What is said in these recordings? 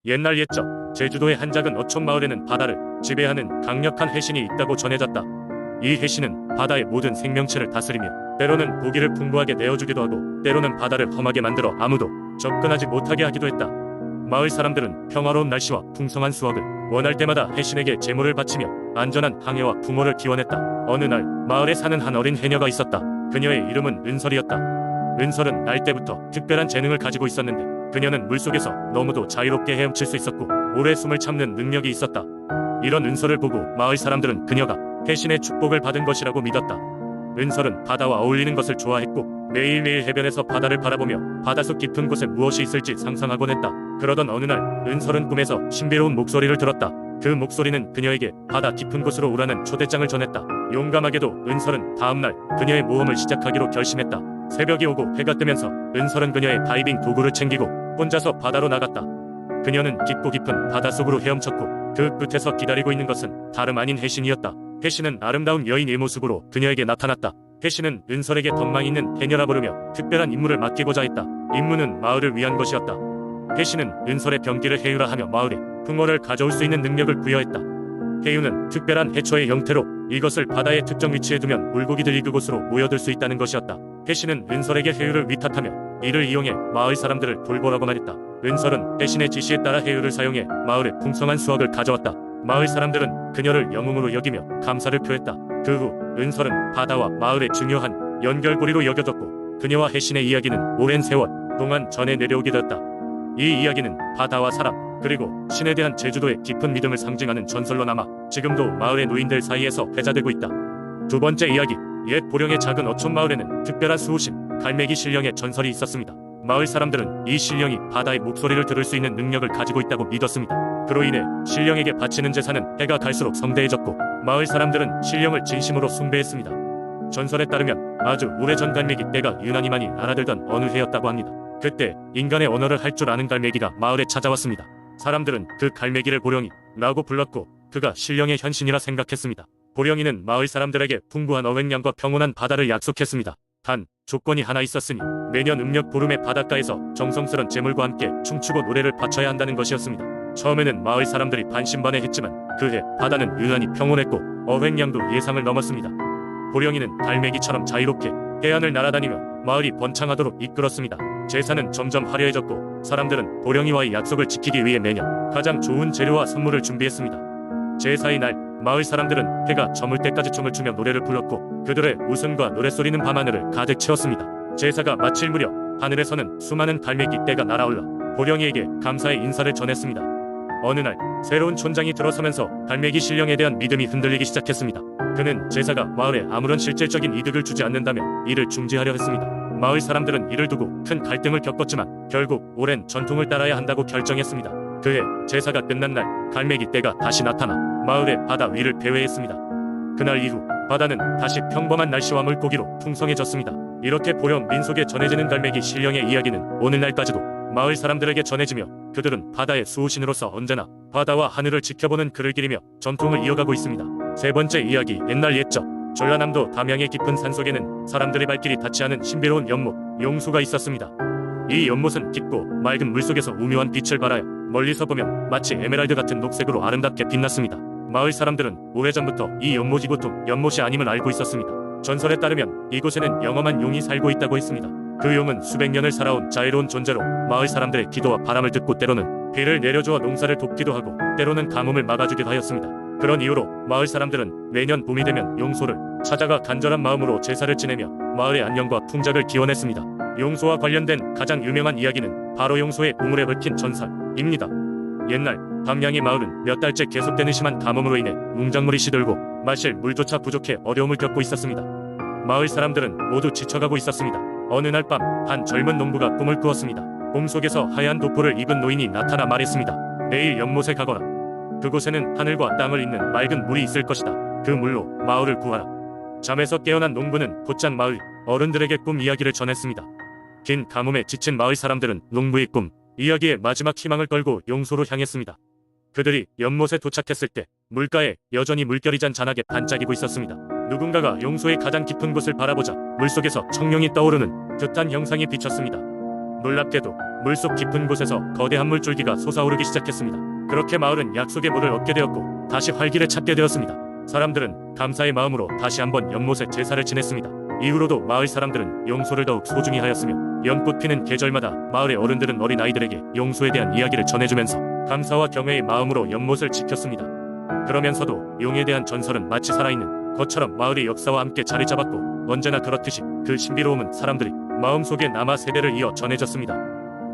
옛날 옛적 제주도의 한 작은 어촌 마을에는 바다를 지배하는 강력한 해신이 있다고 전해졌다. 이 해신은 바다의 모든 생명체를 다스리며 때로는 고기를 풍부하게 내어주기도 하고 때로는 바다를 험하게 만들어 아무도 접근하지 못하게 하기도 했다. 마을 사람들은 평화로운 날씨와 풍성한 수확을 원할 때마다 해신에게 제물을 바치며 안전한 항해와 풍어를 기원했다. 어느 날 마을에 사는 한 어린 해녀가 있었다. 그녀의 이름은 은설이었다. 은설은 날 때부터 특별한 재능을 가지고 있었는데 그녀는 물속에서 너무도 자유롭게 헤엄칠 수 있었고 오래 숨을 참는 능력이 있었다. 이런 은설을 보고 마을 사람들은 그녀가 해신의 축복을 받은 것이라고 믿었다. 은설은 바다와 어울리는 것을 좋아했고 매일매일 해변에서 바다를 바라보며 바닷속 깊은 곳에 무엇이 있을지 상상하곤 했다. 그러던 어느 날 은설은 꿈에서 신비로운 목소리를 들었다. 그 목소리는 그녀에게 바다 깊은 곳으로 오라는 초대장을 전했다. 용감하게도 은설은 다음날 그녀의 모험을 시작하기로 결심했다. 새벽이 오고 해가 뜨면서 은설은 그녀의 다이빙 도구를 챙기고 혼자서 바다로 나갔다. 그녀는 깊고 깊은 바닷속으로 헤엄쳤고 그 끝에서 기다리고 있는 것은 다름 아닌 해신이었다. 해신은 아름다운 여인의 모습으로 그녀에게 나타났다. 해신은 은설에게 덕망 있는 해녀라 부르며 특별한 임무를 맡기고자 했다. 임무는 마을을 위한 것이었다. 해신은 은설의 병기를 해유라 하며 마을에 풍어를 가져올 수 있는 능력을 부여했다. 해유는 특별한 해초의 형태로 이것을 바다의 특정 위치에 두면 물고기들이 그곳으로 모여들 수 있다는 것이었다. 해신은 은설에게 해유를 위탁하며 이를 이용해 마을 사람들을 돌보라고 말했다. 은설은 해신의 지시에 따라 해유를 사용해 마을에 풍성한 수확을 가져왔다. 마을 사람들은 그녀를 영웅으로 여기며 감사를 표했다. 그 후 은설은 바다와 마을의 중요한 연결고리로 여겨졌고 그녀와 해신의 이야기는 오랜 세월 동안 전해 내려오게 되었다. 이 이야기는 바다와 사람 그리고 신에 대한 제주도의 깊은 믿음을 상징하는 전설로 남아 지금도 마을의 노인들 사이에서 회자되고 있다. 두 번째 이야기. 옛 보령의 작은 어촌 마을에는 특별한 수호신 갈매기 신령의 전설이 있었습니다. 마을 사람들은 이 신령이 바다의 목소리를 들을 수 있는 능력을 가지고 있다고 믿었습니다. 그로 인해 신령에게 바치는 제사는 해가 갈수록 성대해졌고 마을 사람들은 신령을 진심으로 숭배했습니다. 전설에 따르면 아주 오래전 갈매기 떼가 유난히 많이 알아들던 어느 해였다고 합니다. 그때 인간의 언어를 할 줄 아는 갈매기가 마을에 찾아왔습니다. 사람들은 그 갈매기를 보령이라고 불렀고 그가 신령의 현신이라 생각했습니다. 보령이는 마을 사람들에게 풍부한 어획량과 평온한 바다를 약속했습니다. 단 조건이 하나 있었으니 매년 음력 보름의 바닷가에서 정성스런 제물과 함께 춤추고 노래를 바쳐야 한다는 것이었습니다. 처음에는 마을 사람들이 반신반의했지만 그해 바다는 유난히 평온했고 어획량도 예상을 넘었습니다. 보령이는 갈매기처럼 자유롭게 해안을 날아다니며 마을이 번창하도록 이끌었습니다. 제사는 점점 화려해졌고 사람들은 보령이와의 약속을 지키기 위해 매년 가장 좋은 재료와 선물을 준비했습니다. 제사의 날 마을 사람들은 해가 저물 때까지 춤을 추며 노래를 불렀고 그들의 웃음과 노랫소리는 밤하늘을 가득 채웠습니다. 제사가 마칠 무렵 하늘에서는 수많은 갈매기 떼가 날아올라 보령이에게 감사의 인사를 전했습니다. 어느 날 새로운 촌장이 들어서면서 갈매기 신령에 대한 믿음이 흔들리기 시작했습니다. 그는 제사가 마을에 아무런 실질적인 이득을 주지 않는다며 이를 중지하려 했습니다. 마을 사람들은 이를 두고 큰 갈등을 겪었지만 결국 오랜 전통을 따라야 한다고 결정했습니다. 그해 제사가 끝난 날 갈매기 떼가 다시 나타나 마을의 바다 위를 배회했습니다. 그날 이후 바다는 다시 평범한 날씨와 물고기로 풍성해졌습니다. 이렇게 보령 민속에 전해지는 갈매기 신령의 이야기는 오늘날까지도 마을 사람들에게 전해지며 그들은 바다의 수호신으로서 언제나 바다와 하늘을 지켜보는 그를 기리며 전통을 이어가고 있습니다. 세 번째 이야기. 옛날 옛적 전라남도 담양의 깊은 산속에는 사람들의 발길이 닿지 않은 신비로운 연못 용소가 있었습니다. 이 연못은 깊고 맑은 물속에서 우묘한 빛을 발하여 멀리서 보면 마치 에메랄드 같은 녹색으로 아름답게 빛났습니다. 마을 사람들은 오래전부터 이 연못이 보통 연못이 아님을 알고 있었습니다. 전설에 따르면 이곳에는 영험한 용이 살고 있다고 했습니다. 그 용은 수백 년을 살아온 자애로운 존재로 마을 사람들의 기도와 바람을 듣고 때로는 비를 내려주어 농사를 돕기도 하고 때로는 가뭄을 막아주기도 하였습니다. 그런 이유로 마을 사람들은 매년 봄이 되면 용소를 찾아가 간절한 마음으로 제사를 지내며 마을의 안녕과 풍작을 기원했습니다. 용소와 관련된 가장 유명한 이야기는 바로 용소의 우물에 얽힌 전설입니다. 옛날 담양의 마을은 몇 달째 계속되는 심한 가뭄으로 인해 농작물이 시들고 마실 물조차 부족해 어려움을 겪고 있었습니다. 마을 사람들은 모두 지쳐가고 있었습니다. 어느 날 밤 한 젊은 농부가 꿈을 꾸었습니다. 꿈속에서 하얀 도포를 입은 노인이 나타나 말했습니다. 내일 연못에 가거라. 그곳에는 하늘과 땅을 잇는 맑은 물이 있을 것이다. 그 물로 마을을 구하라. 잠에서 깨어난 농부는 곧장 마을 어른들에게 꿈 이야기를 전했습니다. 긴 가뭄에 지친 마을 사람들은 농부의 꿈 이야기에 마지막 희망을 걸고 용소로 향했습니다. 그들이 연못에 도착했을 때 물가에 여전히 물결이 잔잔하게 반짝이고 있었습니다. 누군가가 용소의 가장 깊은 곳을 바라보자 물속에서 청룡이 떠오르는 듯한 형상이 비쳤습니다. 놀랍게도 물속 깊은 곳에서 거대한 물줄기가 솟아오르기 시작했습니다. 그렇게 마을은 약속의 물을 얻게 되었고 다시 활기를 찾게 되었습니다. 사람들은 감사의 마음으로 다시 한번 연못에 제사를 지냈습니다. 이후로도 마을 사람들은 용소를 더욱 소중히 하였으며 연꽃 피는 계절마다 마을의 어른들은 어린아이들에게 용소에 대한 이야기를 전해주면서 감사와 경외의 마음으로 연못을 지켰습니다. 그러면서도 용에 대한 전설은 마치 살아있는 것처럼 마을의 역사와 함께 자리 잡았고 언제나 그렇듯이 그 신비로움은 사람들이 마음속에 남아 세대를 이어 전해졌습니다.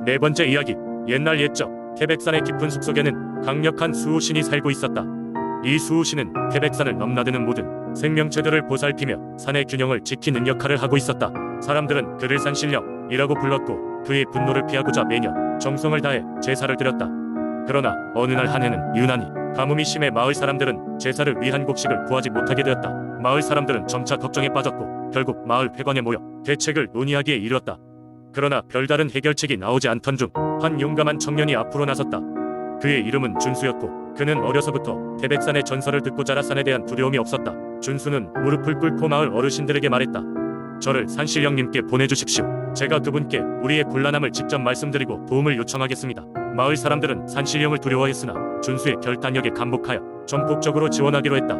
네 번째 이야기, 옛날 옛적 태백산의 깊은 숲속에는 강력한 수호신이 살고 있었다. 이 수호신은 태백산을 넘나드는 모든 생명체들을 보살피며 산의 균형을 지키는 역할을 하고 있었다. 사람들은 그를 산신령이라고 불렀고 그의 분노를 피하고자 매년 정성을 다해 제사를 드렸다. 그러나 어느 날 한 해는 유난히 가뭄이 심해 마을 사람들은 제사를 위한 곡식을 구하지 못하게 되었다. 마을 사람들은 점차 걱정에 빠졌고 결국 마을 회관에 모여 대책을 논의하기에 이르렀다. 그러나 별다른 해결책이 나오지 않던 중 한 용감한 청년이 앞으로 나섰다. 그의 이름은 준수였고 그는 어려서부터 태백산의 전설을 듣고 자라 산에 대한 두려움이 없었다. 준수는 무릎을 꿇고 마을 어르신들에게 말했다. 저를 산신령님께 보내주십시오. 제가 그분께 우리의 곤란함을 직접 말씀드리고 도움을 요청하겠습니다. 마을 사람들은 산신령을 두려워했으나 준수의 결단력에 감복하여 전폭적으로 지원하기로 했다.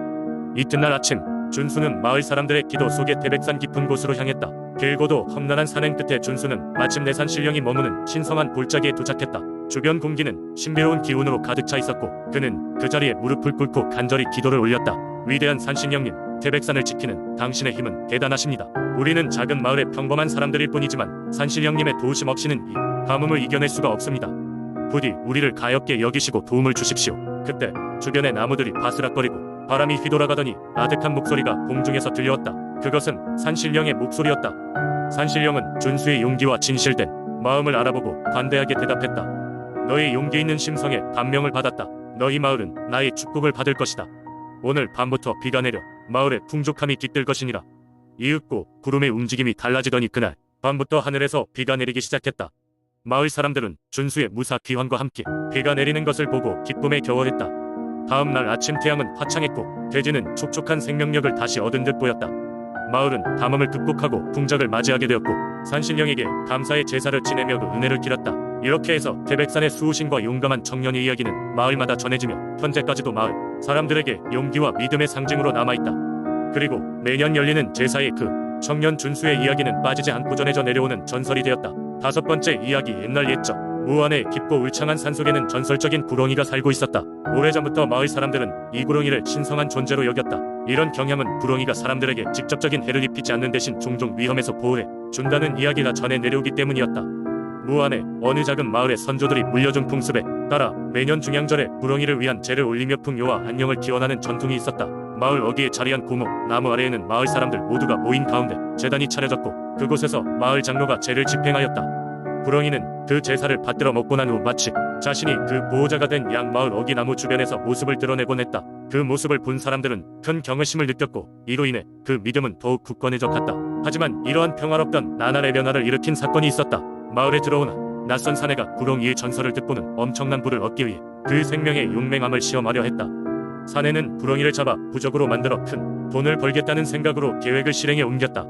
이튿날 아침 준수는 마을 사람들의 기도 속에 태백산 깊은 곳으로 향했다. 길고도 험난한 산행 끝에 준수는 마침내 산신령이 머무는 신성한 골짜기에 도착했다. 주변 공기는 신비로운 기운으로 가득 차 있었고 그는 그 자리에 무릎을 꿇고 간절히 기도를 올렸다. 위대한 산신령님, 태백산을 지키는 당신의 힘은 대단하십니다. 우리는 작은 마을의 평범한 사람들일 뿐이지만 산신령님의 도우심 없이는 이 가뭄을 이겨낼 수가 없습니다. 부디 우리를 가엾게 여기시고 도움을 주십시오. 그때 주변의 나무들이 바스락거리고 바람이 휘돌아가더니 아득한 목소리가 공중에서 들려왔다. 그것은 산신령의 목소리였다. 산신령은 준수의 용기와 진실된 마음을 알아보고 관대하게 대답했다. 너의 용기 있는 심성에 감명을 받았다. 너희 마을은 나의 축복을 받을 것이다. 오늘 밤부터 비가 내려 마을에 풍족함이 깃들 것이니라. 이윽고 구름의 움직임이 달라지더니 그날 밤부터 하늘에서 비가 내리기 시작했다. 마을 사람들은 준수의 무사 귀환과 함께 비가 내리는 것을 보고 기쁨에 겨워했다. 다음 날 아침 태양은 화창했고 대지는 촉촉한 생명력을 다시 얻은 듯 보였다. 마을은 가뭄을 극복하고 풍작을 맞이하게 되었고 산신령에게 감사의 제사를 지내며 그 은혜를 기렸다. 이렇게 해서 태백산의 수호신과 용감한 청년의 이야기는 마을마다 전해지며 현재까지도 마을 사람들에게 용기와 믿음의 상징으로 남아있다. 그리고 매년 열리는 제사의 그 청년 준수의 이야기는 빠지지 않고 전해져 내려오는 전설이 되었다. 다섯 번째 이야기, 옛날 옛적 무안의 깊고 울창한 산속에는 전설적인 구렁이가 살고 있었다. 오래전부터 마을 사람들은 이 구렁이를 신성한 존재로 여겼다. 이런 경향은 구렁이가 사람들에게 직접적인 해를 입히지 않는 대신 종종 위험에서 보호해 준다는 이야기가 전해 내려오기 때문이었다. 무안의 어느 작은 마을의 선조들이 물려준 풍습에 따라 매년 중양절에 구렁이를 위한 제를 올리며 풍요와 안녕을 기원하는 전통이 있었다. 마을 어귀에 자리한 고목 나무 아래에는 마을 사람들 모두가 모인 가운데 제단이 차려졌고 그곳에서 마을 장로가 제를 집행하였다. 구렁이는 그 제사를 받들어 먹고 난 후 마치 자신이 그 보호자가 된 양 마을 어귀나무 주변에서 모습을 드러내곤 했다. 그 모습을 본 사람들은 큰 경외심을 느꼈고 이로 인해 그 믿음은 더욱 굳건해져 갔다. 하지만 이러한 평화롭던 나날의 변화를 일으킨 사건이 있었다. 마을에 들어오나 낯선 사내가 구렁이의 전설을 듣고는 엄청난 부를 얻기 위해 그 생명의 용맹함을 시험하려 했다. 사내는 구렁이를 잡아 부적으로 만들어 큰 돈을 벌겠다는 생각으로 계획을 실행에 옮겼다.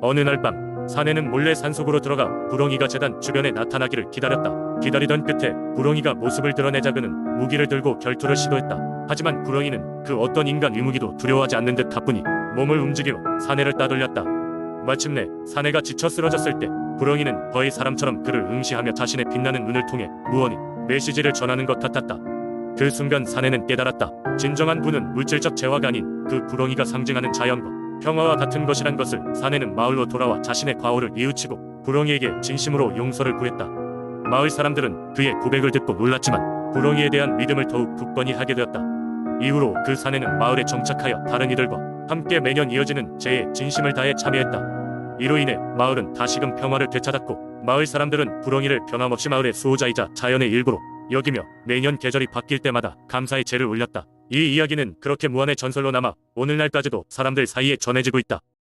어느 날 밤 사내는 몰래 산속으로 들어가 구렁이가 제단 주변에 나타나기를 기다렸다. 기다리던 끝에 구렁이가 모습을 드러내자 그는 무기를 들고 결투를 시도했다. 하지만 구렁이는 그 어떤 인간 위무기도 두려워하지 않는 듯 가뿐히 몸을 움직이며 사내를 따돌렸다. 마침내 사내가 지쳐 쓰러졌을 때 구렁이는 거의 사람처럼 그를 응시하며 자신의 빛나는 눈을 통해 무언이 메시지를 전하는 것 같았다. 그 순간 사내는 깨달았다. 진정한 부는 물질적 재화가 아닌 그 구렁이가 상징하는 자연과 평화와 같은 것이란 것을. 사내는 마을로 돌아와 자신의 과오를 뉘우치고 구렁이에게 진심으로 용서를 구했다. 마을 사람들은 그의 고백을 듣고 놀랐지만 구렁이에 대한 믿음을 더욱 굳건히 하게 되었다. 이후로 그 사내는 마을에 정착하여 다른 이들과 함께 매년 이어지는 제에 진심을 다해 참여했다. 이로 인해 마을은 다시금 평화를 되찾았고 마을 사람들은 구렁이를 변함없이 마을의 수호자이자 자연의 일부로 여기며 매년 계절이 바뀔 때마다 감사의 제를 올렸다. 이 이야기는 그렇게 무한의 전설로 남아 오늘날까지도 사람들 사이에 전해지고 있다.